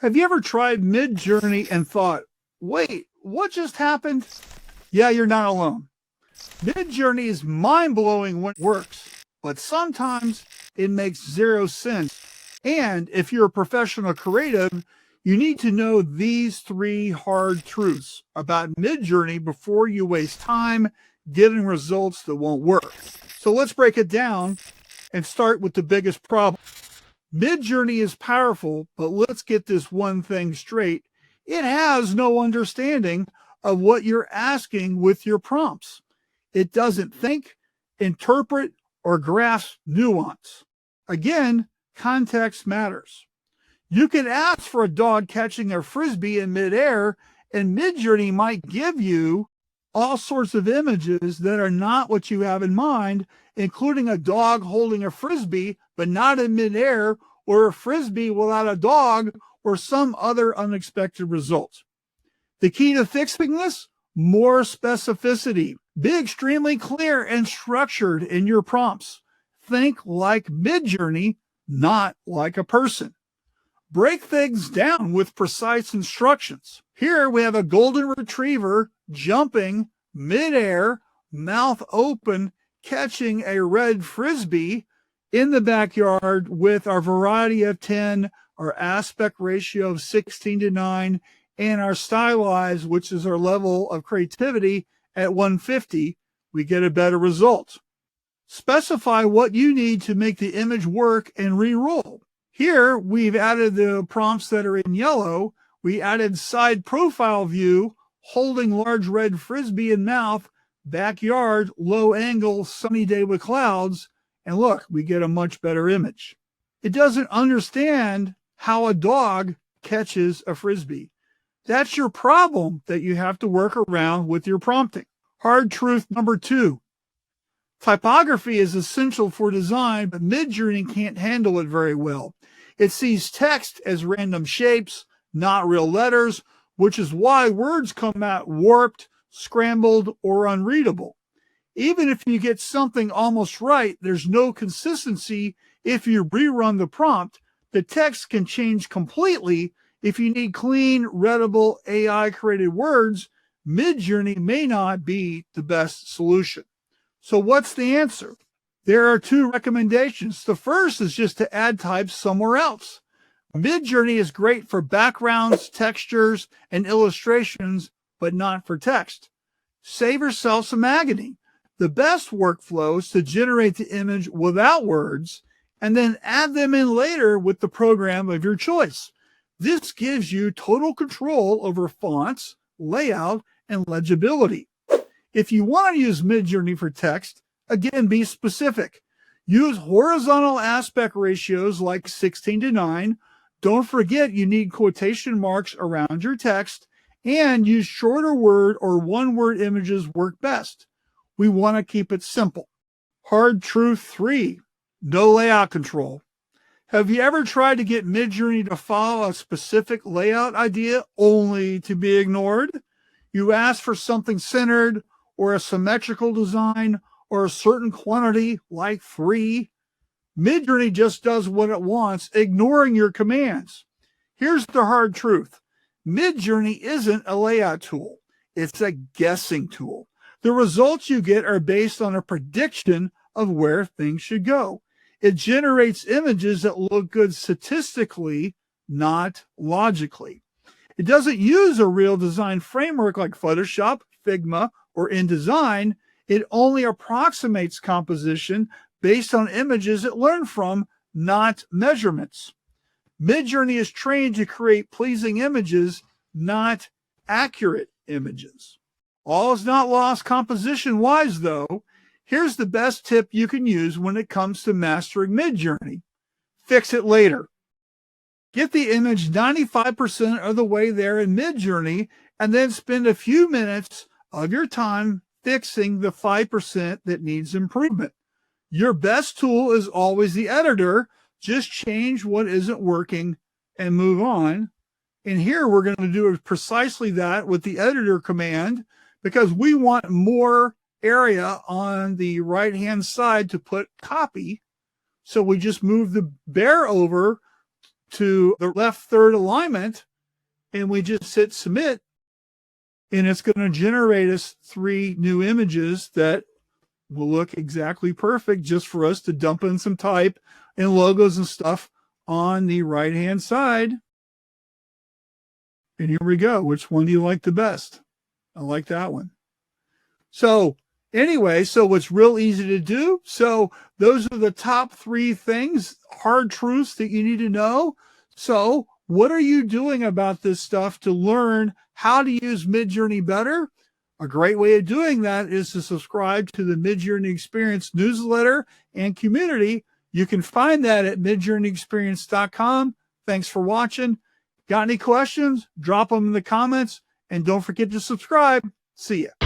Have you ever tried Midjourney and thought, wait, what just happened? Yeah, you're not alone. Midjourney is mind-blowing when it works, but sometimes it makes zero sense. And if you're a professional creative, you need to know these three hard truths about Midjourney before you waste time getting results that won't work. So let's break it down and start with the biggest problem. Midjourney is powerful, but let's get this one thing straight. It has no understanding of what you're asking with your prompts. It doesn't think, interpret, or grasp nuance. Again, context matters. You can ask for a dog catching a frisbee in midair, and Midjourney might give you all sorts of images that are not what you have in mind, including a dog holding a frisbee, but not in midair, or a frisbee without a dog, or some other unexpected result. The key to fixing this? More specificity. Be extremely clear and structured in your prompts. Think like Midjourney, not like a person. Break things down with precise instructions. Here we have a golden retriever jumping midair, mouth open, catching a red frisbee in the backyard with our variety of 10, our aspect ratio of 16:9, and our stylized, which is our level of creativity, at 150, we get a better result. Specify what you need to make the image work and re-roll. Here, we've added the prompts that are in yellow. We added side profile view, holding large red frisbee in mouth, backyard, low angle, sunny day with clouds, and look, we get a much better image. It doesn't understand how a dog catches a frisbee. That's your problem that you have to work around with your prompting. Hard truth number 2. Typography is essential for design, but Midjourney can't handle it very well. It sees text as random shapes, not real letters, which is why words come out warped, scrambled, or unreadable. Even if you get something almost right, there's no consistency. If you rerun the prompt, the text can change completely. If you need clean, readable, AI-created words, Midjourney may not be the best solution. So what's the answer? There are 2 recommendations. The first is just to add types somewhere else. Midjourney is great for backgrounds, textures, and illustrations, but not for text. Save yourself some agony. The best workflow is to generate the image without words and then add them in later with the program of your choice. This gives you total control over fonts, layout, and legibility. If you want to use Midjourney for text, again, be specific. Use horizontal aspect ratios like 16:9. Don't forget you need quotation marks around your text, and use shorter word or one-word images work best. We want to keep it simple. Hard truth 3, no layout control. Have you ever tried to get Midjourney to follow a specific layout idea only to be ignored? You ask for something centered or a symmetrical design or a certain quantity like 3. Midjourney just does what it wants, ignoring your commands. Here's the hard truth. Midjourney isn't a layout tool. It's a guessing tool. The results you get are based on a prediction of where things should go. It generates images that look good statistically, not logically. It doesn't use a real design framework like Photoshop, Figma, or InDesign. It only approximates composition based on images it learned from, not measurements. Midjourney is trained to create pleasing images, not accurate images. All is not lost composition-wise, though. Here's the best tip you can use when it comes to mastering Midjourney. Fix it later. Get the image 95% of the way there in Midjourney, and then spend a few minutes of your time fixing the 5% that needs improvement. Your best tool is always the editor. Just change what isn't working and move on. And here we're going to do precisely that with the editor command, because we want more area on the right-hand side to put copy. So we just move the bear over to the left third alignment, and we just hit submit, and it's going to generate us 3 new images that will look exactly perfect just for us to dump in some type and logos and stuff on the right-hand side. And here we go. Which one do you like the best? I like that one. So anyway, so it's real easy to do. So those are the top 3 things, hard truths that you need to know. So what are you doing about this stuff to learn how to use Midjourney better? A great way of doing that is to subscribe to the Midjourney Experience newsletter and community. You can find that at midjourneyexperience.com. Thanks for watching. Got any questions? Drop them in the comments, and don't forget to subscribe. See ya.